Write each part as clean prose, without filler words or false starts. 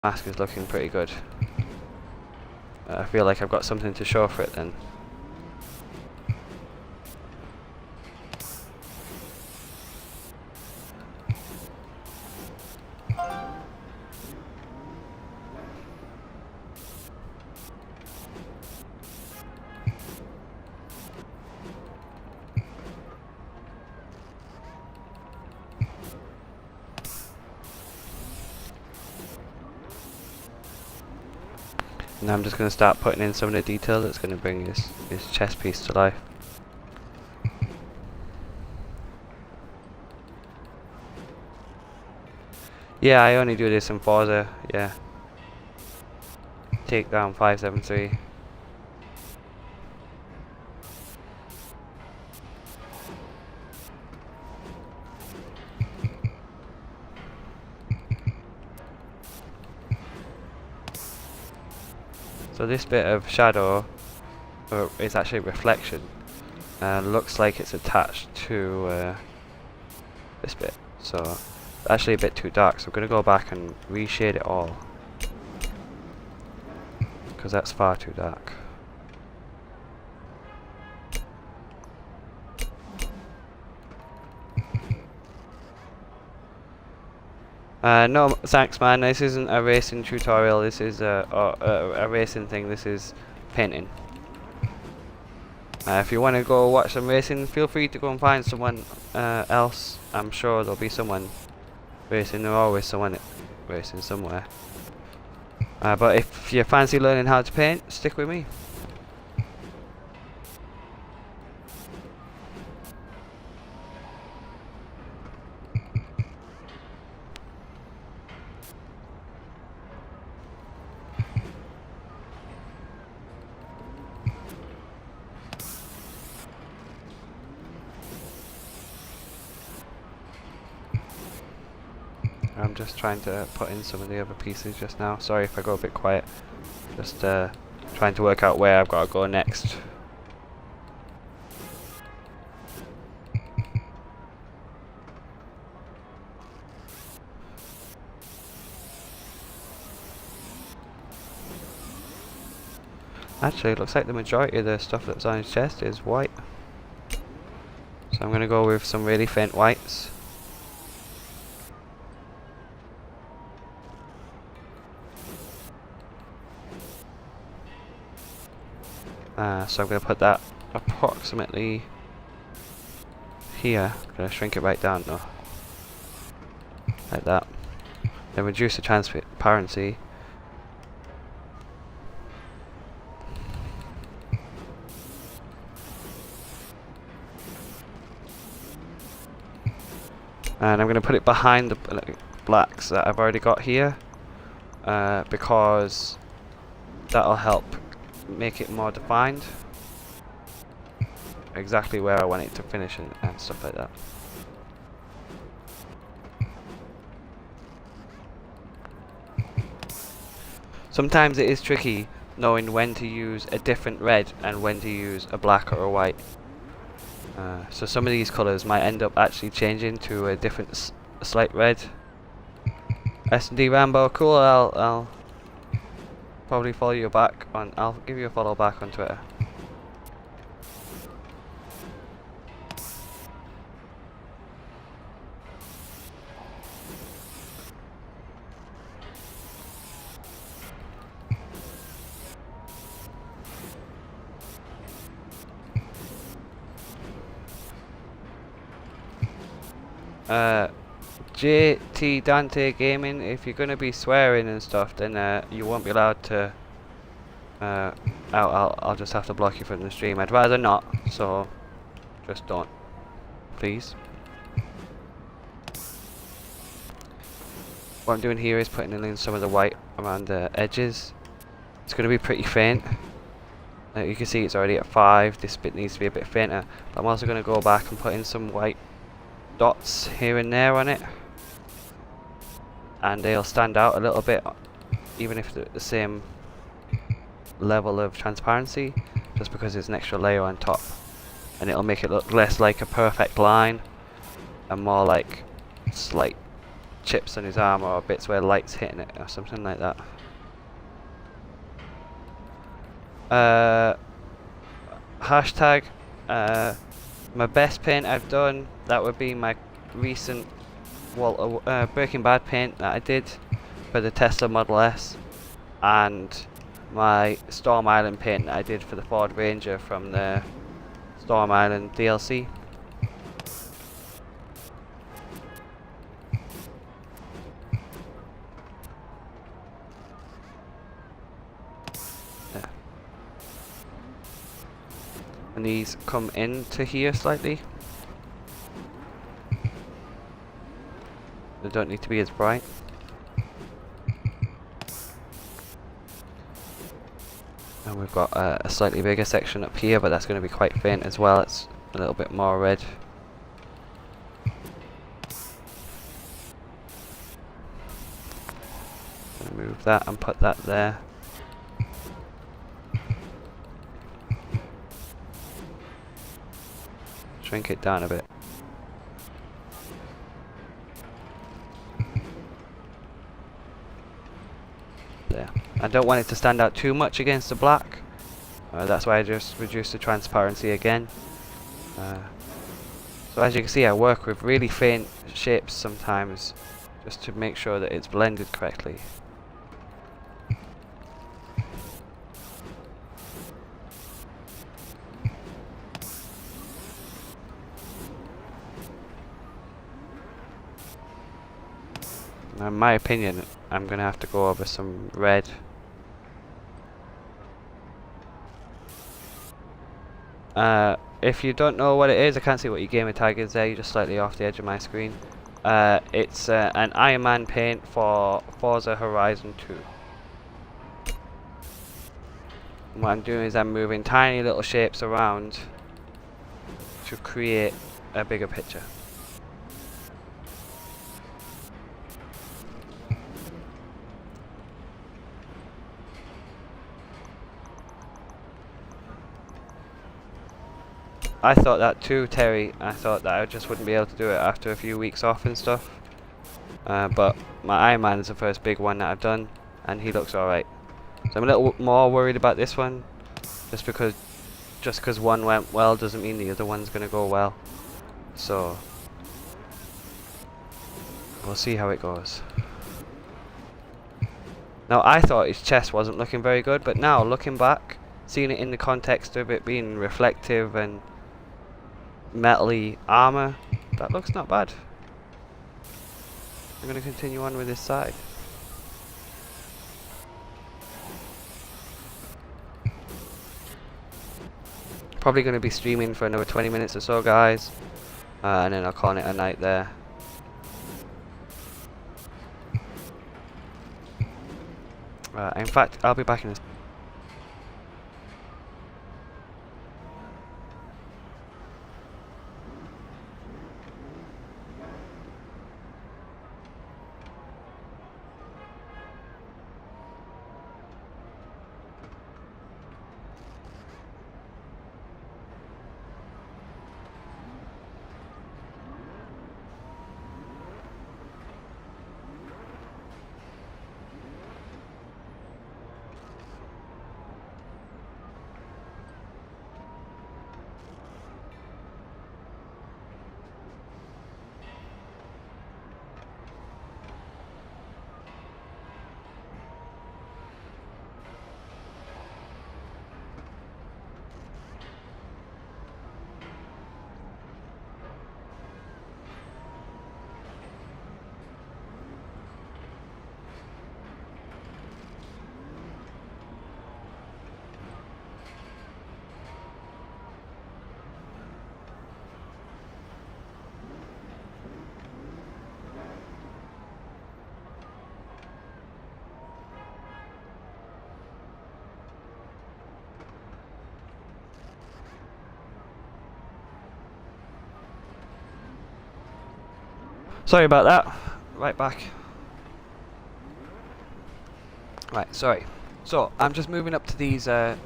Mask is looking pretty good. I feel like I've got something to show for it then. Now I'm just going to start putting in some of the detail that's going to bring his chest piece to life. Yeah, I only do this in Forza, yeah. Takedown 573. So this bit of shadow is actually reflection, and looks like it's attached to this bit. So it's actually a bit too dark. So I'm going to go back and reshade it all, because that's far too dark. No, thanks man, this isn't a racing tutorial, this is a racing thing, this is painting. If you want to go watch some racing, feel free to go and find someone else. I'm sure there'll be someone racing, there's always someone racing somewhere. But if you fancy learning how to paint, stick with me. I'm just trying to put in some of the other pieces just now. Sorry if I go a bit quiet. Just trying to work out where I've got to go next. Actually, it looks like the majority of the stuff that's on his chest is white. So I'm going to go with some really faint whites. So I'm going to put that approximately here. I'm going to shrink it right down though. Like that. Then reduce the transparency. And I'm going to put it behind the blacks that I've already got here. Because that'll help make it more defined, exactly where I want it to finish and stuff like that. Sometimes it is tricky knowing when to use a different red and when to use a black or a white. So some of these colours might end up actually changing to a different slight red. S&D Rambo, cool. I'll probably follow you back on. I'll give you a follow back on Twitter. JT Dante Gaming, if you're gonna be swearing and stuff, then you won't be allowed to. I'll just have to block you from the stream. I'd rather not, so just don't, please. What I'm doing here is putting in some of the white around the edges. It's gonna be pretty faint. You can see it's already at 5. This bit needs to be a bit fainter. But I'm also gonna go back and put in some white dots here and there on it, and they'll stand out a little bit even if they're the same level of transparency, just because there's an extra layer on top, and it'll make it look less like a perfect line and more like slight chips on his arm or bits where light's hitting it or something like that. Hashtag my best paint I've done, that would be my recent Breaking Bad paint that I did for the Tesla Model S, and my Storm Island paint that I did for the Ford Ranger from the Storm Island DLC. Yeah. And these come into here slightly. They don't need to be as bright. And we've got a slightly bigger section up here, but that's going to be quite faint as well. It's a little bit more red. Move that and put that there. Shrink it down a bit. There. I don't want it to stand out too much against the black. That's why I just reduced the transparency again. So as you can see, I work with really faint shapes sometimes just to make sure that it's blended correctly. Now, in my opinion, I'm going to have to go over some red. If you don't know what it is, I can't see what your gamer tag is there, you're just slightly off the edge of my screen. It's an Iron Man paint for Forza Horizon 2. And what I'm doing is I'm moving tiny little shapes around to create a bigger picture. I thought that too, Terry. I thought that I just wouldn't be able to do it after a few weeks off and stuff. But my Iron Man is the first big one that I've done, and he looks alright. So I'm a little more worried about this one, just because one went well doesn't mean the other one's going to go well. So we'll see how it goes. Now, I thought his chest wasn't looking very good, but now looking back, seeing it in the context of it being reflective and metally armor, that looks not bad. I'm going to continue on with this side. Probably going to be streaming for another 20 minutes or so, guys, and then I'll call it a night there. In fact, I'll be back in a Sorry about that. Right back. Right, sorry. So, I'm just moving up to these, the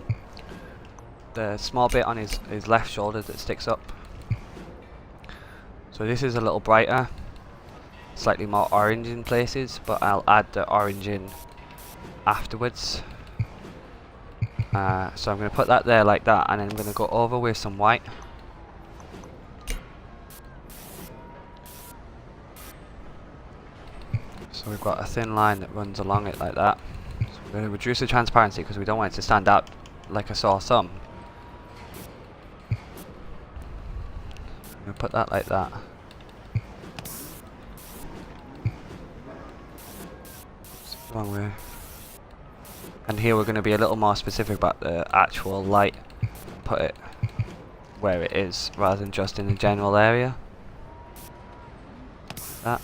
small bit on his left shoulder that sticks up. So this is a little brighter. slightly more orange in places, but I'll add the orange in afterwards. So I'm going to put that there like that, and then I'm going to go over with some white. So we've got a thin line that runs along it like that. So we're going to reduce the transparency because we don't want it to stand out like a sore thumb. I'm going to put that like that. Wrong way. And here we're going to be a little more specific about the actual light. Put it where it is rather than just in the general area. That.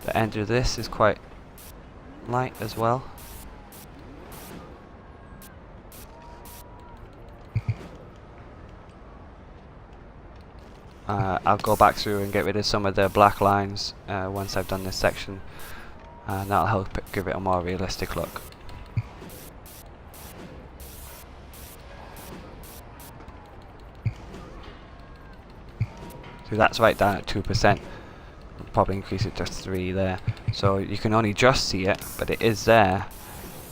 The end of this is quite light as well. I'll go back through and get rid of some of the black lines once I've done this section, and that'll help give it a more realistic look. So that's right down at 2%. I'll probably increase it to 3 there. So you can only just see it, but it is there.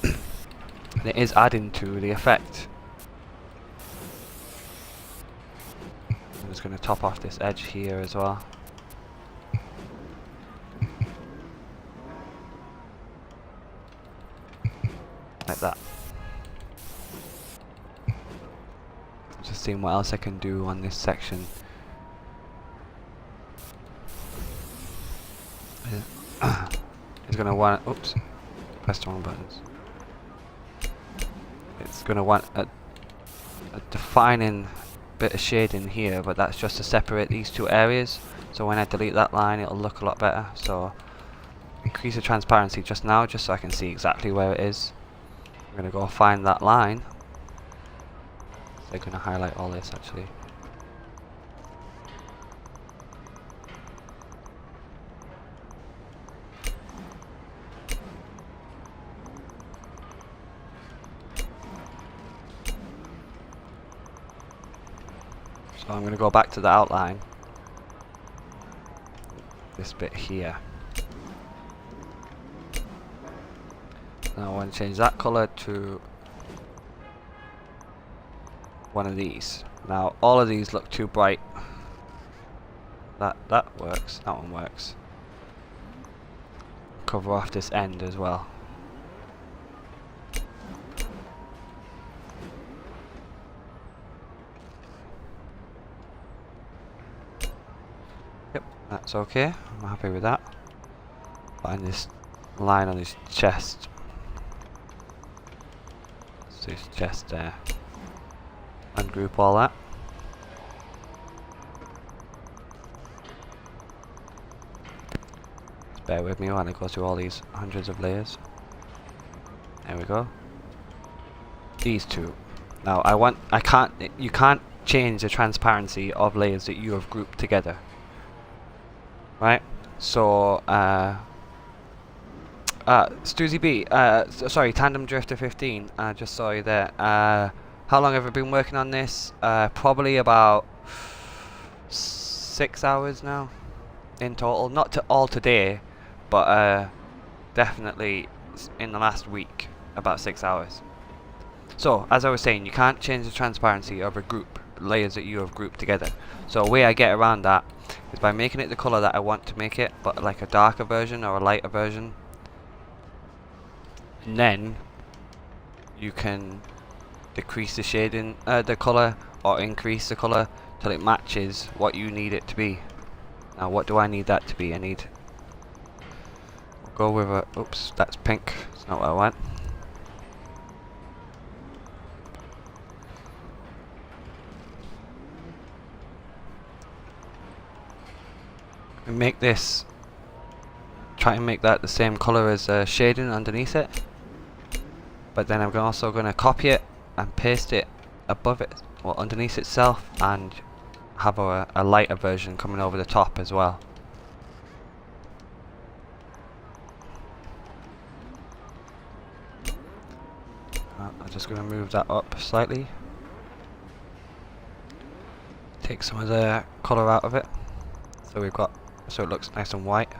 And it is adding to the effect. I'm just going to top off this edge here as well. Like that. Just seeing what else I can do on this section. It's going to want, oops, pressed the wrong buttons. It's going to want a defining bit of shading here, but that's just to separate these two areas. So when I delete that line, it'll look a lot better. So increase the transparency just now, just so I can see exactly where it is. I'm going to go find that line. So I'm going to highlight all this actually. So I'm going to go back to the outline, this bit here. Now I want to change that colour to one of these. Now all of these look too bright. That works, that one works. Cover off this end as well. That's okay, I'm happy with that. Find this line on his chest. So his chest there. Ungroup all that. Just bear with me while I go through all these hundreds of layers. There we go. These two. Now you can't change the transparency of layers that you have grouped together. Right, so sorry, Tandem Drifter15. Just saw you there. How long have I been working on this? Probably about 6 hours now, in total. Not all today, but definitely in the last week, about 6 hours. So, as I was saying, you can't change the transparency of a group, layers that you have grouped together. So a way I get around that is by making it the colour that I want to make it, but like a darker version or a lighter version. And then you can decrease the shading, the colour, or increase the colour till it matches what you need it to be. Now what do I need that to be? I'll go with a, oops, that's pink, it's not what I want. And make this, try and make that the same colour as shading underneath it, but then I'm also going to copy it and paste it above it, or underneath itself, and have a lighter version coming over the top as well. I'm just going to move that up slightly, take some of the colour out of it. So we've got so it looks nice and white.